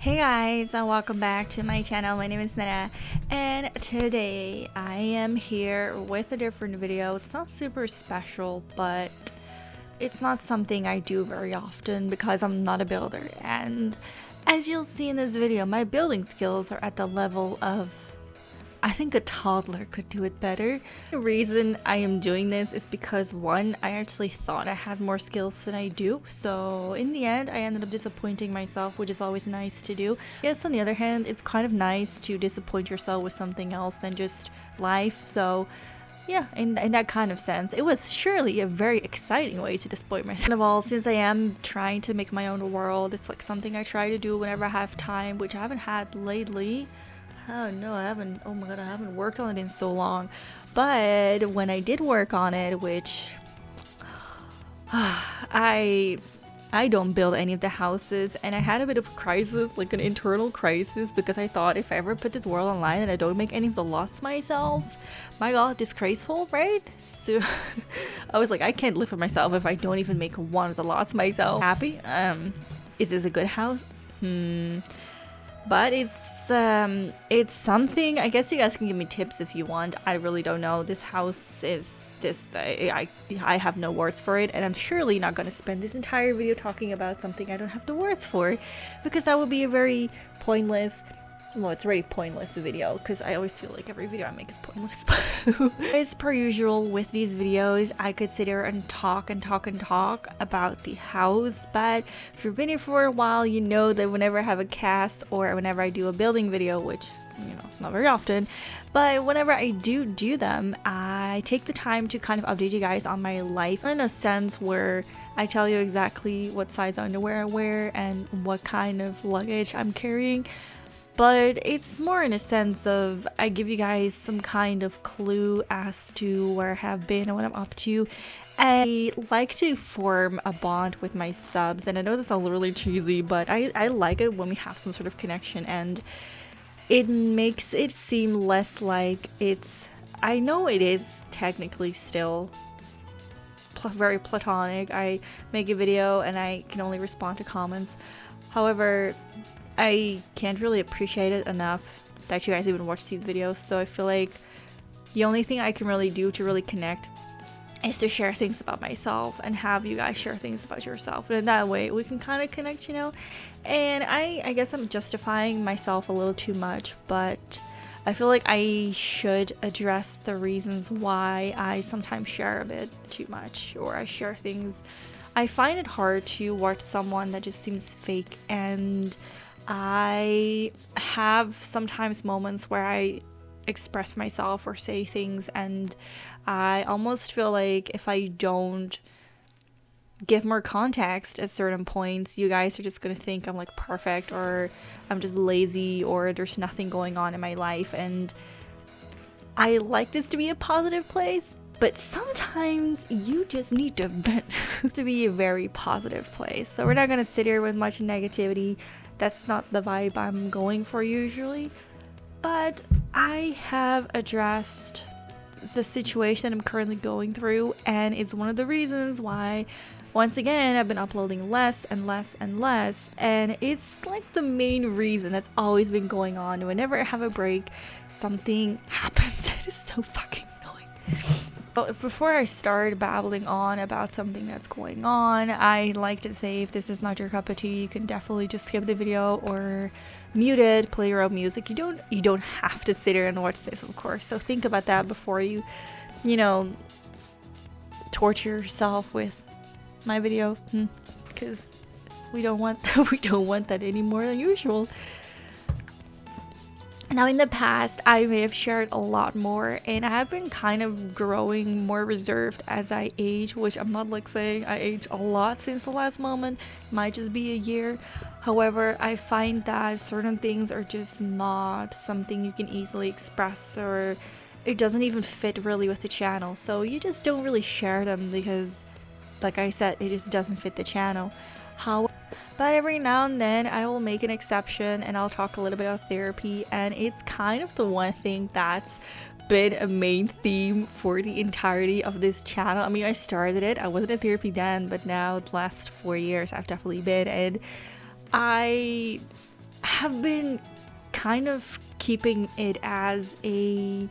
Hey guys, and welcome back to my channel. My name is Nenna, and today I am here with a different video. It's not super special, but it's not something I do very often because I'm not a builder. And as you'll see in this video, my building skills are at the level of, I think a toddler could do it better. The reason I am doing this is because one, I actually thought I had more skills than I do. So in the end, I ended up disappointing myself, which is always nice to do. Yes, on the other hand, it's kind of nice to disappoint yourself with something else than just life. So yeah, in that kind of sense, it was surely a very exciting way to disappoint myself. Second of all, since I am trying to make my own world, it's like something I try to do whenever I have time, which I haven't had lately. Oh no, I haven't. Oh my god, I haven't worked on it in so long. But when I did work on it, which I don't build any of the houses, and I had a bit of a crisis, like an internal crisis, because I thought if I ever put this world online and I don't make any of the lots myself, my god, disgraceful, right? So I was like, I can't live with myself if I don't even make one of the lots myself. Happy? Is this a good house? But it's something. I guess you guys can give me tips if you want. I really don't know. This house is this. I have no words for it, and I'm surely not going to spend this entire video talking about something I don't have the words for, because that would be a very pointless. Well, it's already pointless, the video, because I always feel like every video I make is pointless. As per usual with these videos, I could sit here and talk about the house, but if you've been here for a while, you know that whenever I have a cast or whenever I do a building video, which, you know, it's not very often, but whenever I do them, I take the time to kind of update you guys on my life in a sense where I tell you exactly what size underwear I wear and what kind of luggage I'm carrying. But it's more in a sense of I give you guys some kind of clue as to where I have been and what I'm up to. I like to form a bond with my subs, and I know this sounds really cheesy, but I like it when we have some sort of connection, and it makes it seem less like it's, I know it is technically still very platonic. I make a video and I can only respond to comments. However, I can't really appreciate it enough that you guys even watch these videos, so I feel like the only thing I can really do to really connect is to share things about myself and have you guys share things about yourself, and in that way we can kind of connect, you know. And I guess I'm justifying myself a little too much, but I feel like I should address the reasons why I sometimes share a bit too much, or I share things. I find it hard to watch someone that just seems fake, and I have sometimes moments where I express myself or say things, and I almost feel like if I don't give more context at certain points, you guys are just gonna think I'm like perfect, or I'm just lazy, or there's nothing going on in my life. And I like this to be a positive place, but sometimes you just need to vent to be a very positive place. So we're not gonna sit here with much negativity. That's not the vibe I'm going for usually. But I have addressed the situation I'm currently going through, and it's one of the reasons why, once again, I've been uploading less and less and less, and it's like the main reason that's always been going on. Whenever I have a break, something happens. It is so fucking annoying. But before I start babbling on about something that's going on, I like to say, if this is not your cup of tea, you can definitely just skip the video or mute it, play your own music. You don't have to sit here and watch this, of course. So think about that before you know, torture yourself with my video, because we don't want that any more than usual. Now, in the past, I may have shared a lot more, and I have been kind of growing more reserved as I age, which I'm not like saying I age a lot since the last moment. It might just be a year. However, I find that certain things are just not something you can easily express, or it doesn't even fit really with the channel. So you just don't really share them because, like I said, it just doesn't fit the channel. But every now and then I will make an exception and I'll talk a little bit about therapy, and it's kind of the one thing that's been a main theme for the entirety of this channel. I mean, I started it, I wasn't in therapy then, but now the last 4 years I've definitely been, and I have been kind of keeping it as a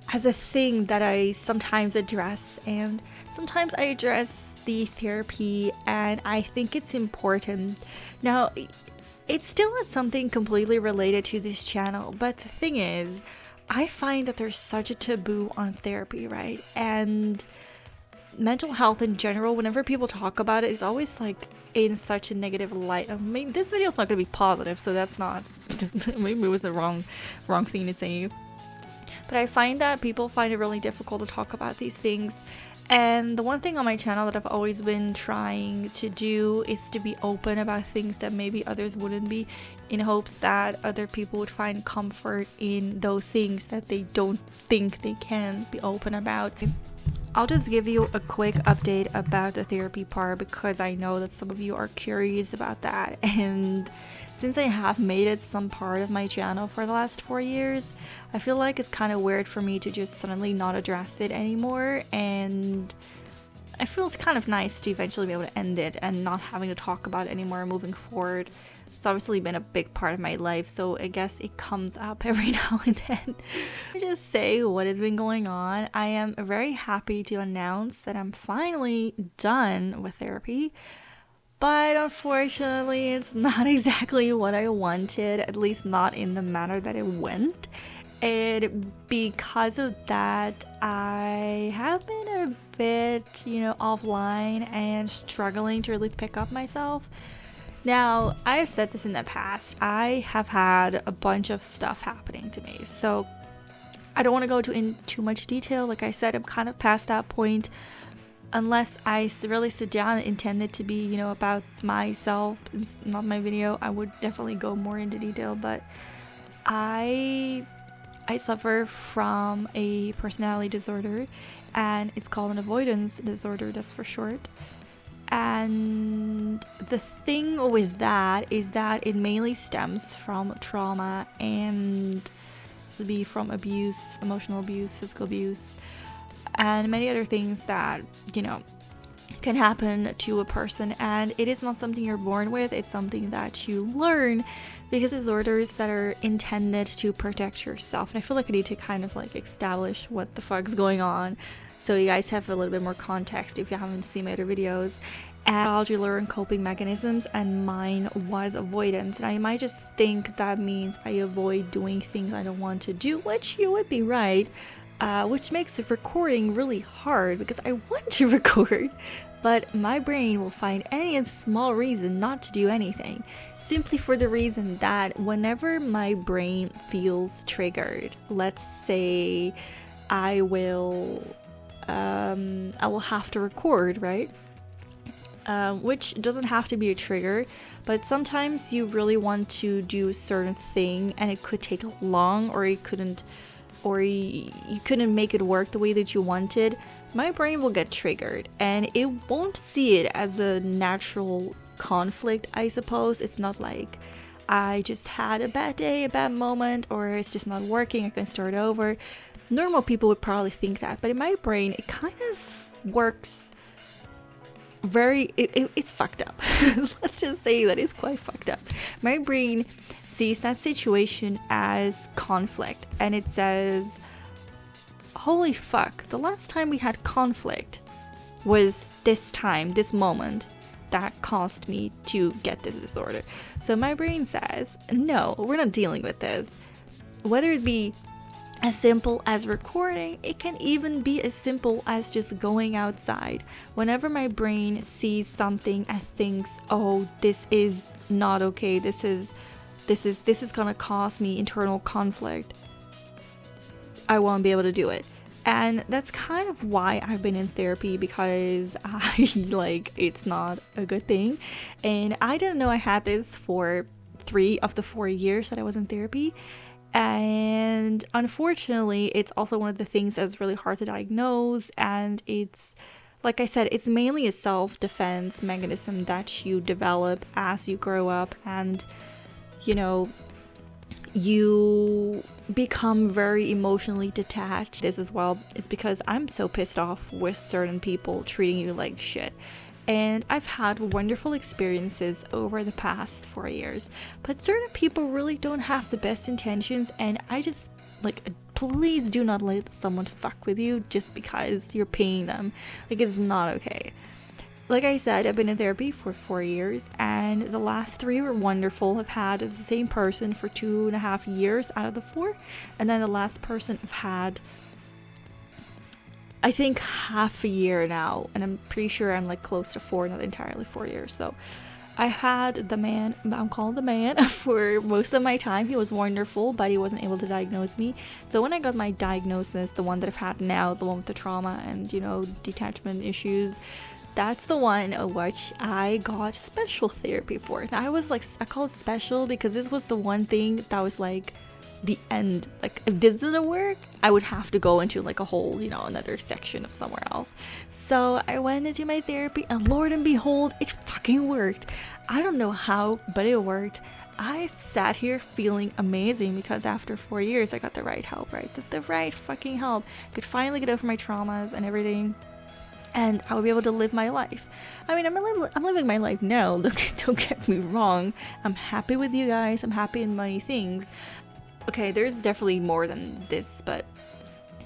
thing that I sometimes address, and sometimes I address the therapy, and I think it's important. Now, it's still not something completely related to this channel, but the thing is, I find that there's such a taboo on therapy, right? And mental health in general, whenever people talk about it, it's always like in such a negative light. I mean, this video is not going to be positive, so that's not maybe it was the wrong thing to say. But I find that people find it really difficult to talk about these things. And the one thing on my channel that I've always been trying to do is to be open about things that maybe others wouldn't be, in hopes that other people would find comfort in those things that they don't think they can be open about. I'll just give you a quick update about the therapy part, because I know that some of you are curious about that. And since I have made it some part of my channel for the last 4 years, I feel like it's kind of weird for me to just suddenly not address it anymore. And I feel it's kind of nice to eventually be able to end it and not having to talk about it anymore moving forward. It's obviously been a big part of my life, so I guess it comes up every now and then. I just say what has been going on. I am very happy to announce that I'm finally done with therapy, but unfortunately it's not exactly what I wanted, at least not in the manner that it went. And because of that, I have been a bit, offline and struggling to really pick up myself. Now, I have said this in the past, I have had a bunch of stuff happening to me, so I don't want to go into too much detail. Like I said, I'm kind of past that point. Unless I really sit down and intend it to be, about myself, it's not my video, I would definitely go more into detail. But I suffer from a personality disorder, and it's called an avoidance disorder, that's for short. And the thing with that is that it mainly stems from trauma, and to be from abuse, emotional abuse, physical abuse, and many other things that, can happen to a person. And it is not something you're born with, it's something that you learn, because disorders that are intended to protect yourself. And I feel like I need to kind of like establish what the fuck's going on, so you guys have a little bit more context if you haven't seen my other videos. And I'll learn coping mechanisms, and mine was avoidance. And I might just think that means I avoid doing things I don't want to do, which you would be right, which makes the recording really hard because I want to record, but my brain will find any small reason not to do anything, simply for the reason that whenever my brain feels triggered, let's say I will have to record, right? Which doesn't have to be a trigger, but sometimes you really want to do a certain thing and it could take long, or you couldn't make it work the way that you wanted. My brain will get triggered and it won't see it as a natural conflict, I suppose. It's not like I just had a bad day, a bad moment, or it's just not working, I can start over. Normal people would probably think that, but in my brain it kind of works it's fucked up. Let's just say that it's quite fucked up. My brain sees that situation as conflict, and it says, holy fuck, the last time we had conflict was this time, this moment, that caused me to get this disorder. So my brain says, no, we're not dealing with this. Whether it be as simple as recording, it can even be as simple as just going outside. Whenever my brain sees something and thinks, oh, this is not okay, this is gonna cause me internal conflict, I won't be able to do it. And that's kind of why I've been in therapy, because it's not a good thing. And I didn't know I had this for 3 of the 4 years that I was in therapy. And unfortunately, it's also one of the things that's really hard to diagnose. And it's, like I said, it's mainly a self-defense mechanism that you develop as you grow up, and you become very emotionally detached. This as well is because I'm so pissed off with certain people treating you like shit. and I've had wonderful experiences over the past 4 years, but certain people really don't have the best intentions, and I just like, please do not let someone fuck with you just because you're paying them. Like, it's not okay. Like I said, I've been in therapy for 4 years, and the last 3 were wonderful. I've had the same person for 2.5 years out of the 4, and then the last person I've had, I think, half a year now, and I'm pretty sure I'm like close to 4, not entirely 4 years. So I had the man, I'm called the man, for most of my time. He was wonderful, but he wasn't able to diagnose me. So when I got my diagnosis, the one that I've had now, the one with the trauma and, you know, detachment issues, that's the one which I got special therapy for. And I was like, I call it special because this was the one thing that was like the end. Like, if this doesn't work, I would have to go into like a whole, you know, another section of somewhere else. So I went into my therapy, and Lord and behold, it fucking worked. I don't know how, but it worked. I've sat here feeling amazing because after 4 years I got the right help, right? The right fucking help. I could finally get over my traumas and everything, and I would be able to live my life. I mean, I'm living my life now. Don't get me wrong. I'm happy with you guys. I'm happy in many things. Okay, there's definitely more than this, but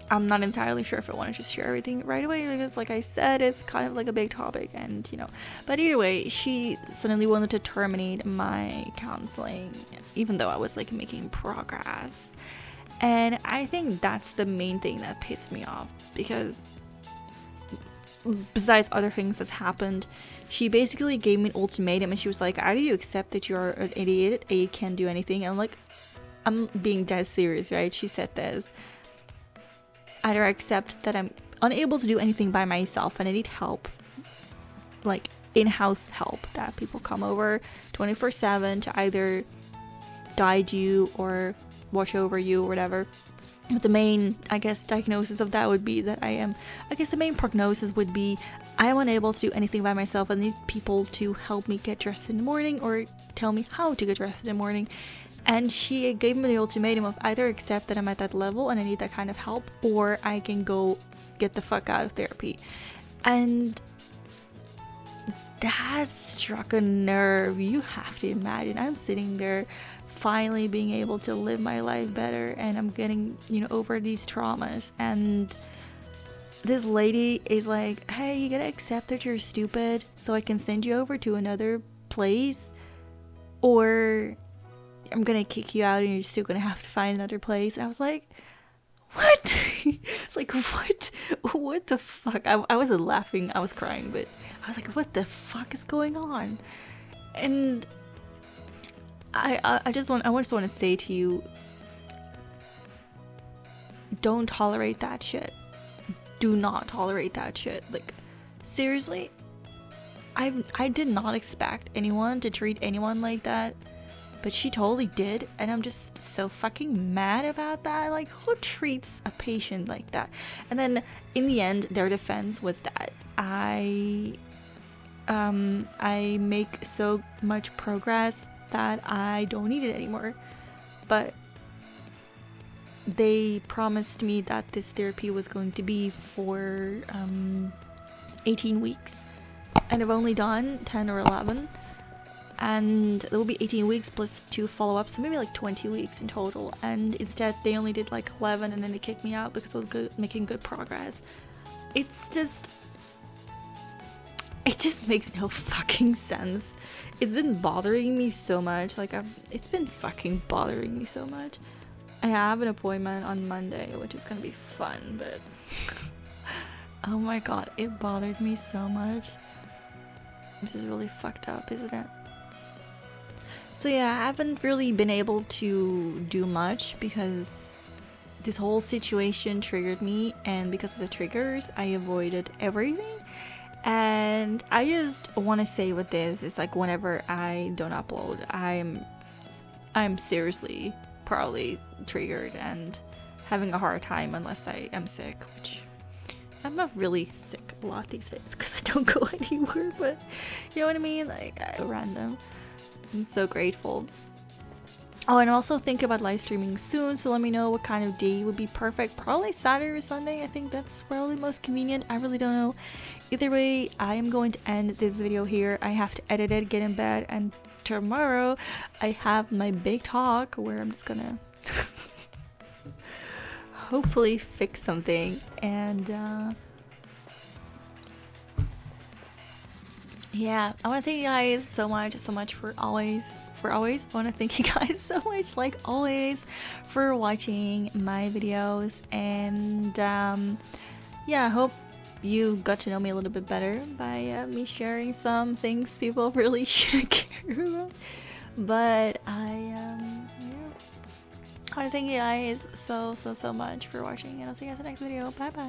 I'm not entirely sure if I want to just share everything right away, because like I said, it's kind of like a big topic, and you know. But either way, she suddenly wanted to terminate my counseling, even though I was like making progress. And I think that's the main thing that pissed me off, because besides other things that's happened, she basically gave me an ultimatum, and she was like, either you accept that you're an idiot and you can't do anything, and like, I'm being dead serious, right? She said this. Either I accept that I'm unable to do anything by myself and I need help, like in-house help, that people come over 24/7 to either guide you or watch over you or whatever. But the main, I guess, diagnosis of that would be that the main prognosis would be I am unable to do anything by myself. I need people to help me get dressed in the morning or tell me how to get dressed in the morning. And she gave me the ultimatum of either accept that I'm at that level and I need that kind of help, or I can go get the fuck out of therapy. And that struck a nerve. You have to imagine, I'm sitting there finally being able to live my life better, and I'm getting, you know, over these traumas, and this lady is like, hey, you gotta accept that you're stupid so I can send you over to another place, or I'm gonna kick you out and you're still gonna have to find another place. And I was like, what? It's like, what the fuck? I wasn't laughing, I was crying, but I was like, what the fuck is going on? And I just want to say to you, don't tolerate that shit. Do not tolerate that shit. Like, seriously, I did not expect anyone to treat anyone like that, but she totally did, and I'm just so fucking mad about that. Like, who treats a patient like that? And then in the end, their defense was that I make so much progress that I don't need it anymore. But they promised me that this therapy was going to be for 18 weeks, and I've only done 10 or 11. And there will be 18 weeks plus 2 follow-ups, so maybe like 20 weeks in total. And instead they only did like 11, and then they kicked me out because I was making good progress. It just makes no fucking sense. It's been bothering me so much. Like, it's been fucking bothering me so much. I have an appointment on Monday, which is gonna be fun, but oh my god, it bothered me so much. This is really fucked up, isn't it? So yeah, I haven't really been able to do much because this whole situation triggered me, and because of the triggers, I avoided everything. And I just want to say with this, it's like whenever I don't upload, I'm seriously probably triggered and having a hard time unless I am sick, which I'm not really sick a lot these days because I don't go anywhere, but you know what I mean? Like, random. I'm so grateful. Oh, and also think about live streaming soon, so let me know what kind of day would be perfect. Probably Saturday or Sunday. I think that's probably most convenient. I really don't know. Either way, I am going to end this video here. I have to edit it, get in bed, and tomorrow I have my big talk where I'm just gonna hopefully fix something. And yeah, I want to thank you guys so much for always. I want to thank you guys so much, like always, for watching my videos. And yeah, I hope you got to know me a little bit better by me sharing some things people really shouldn't care about. But yeah, I want to thank you guys so much for watching, and I'll see you guys in the next video. Bye bye.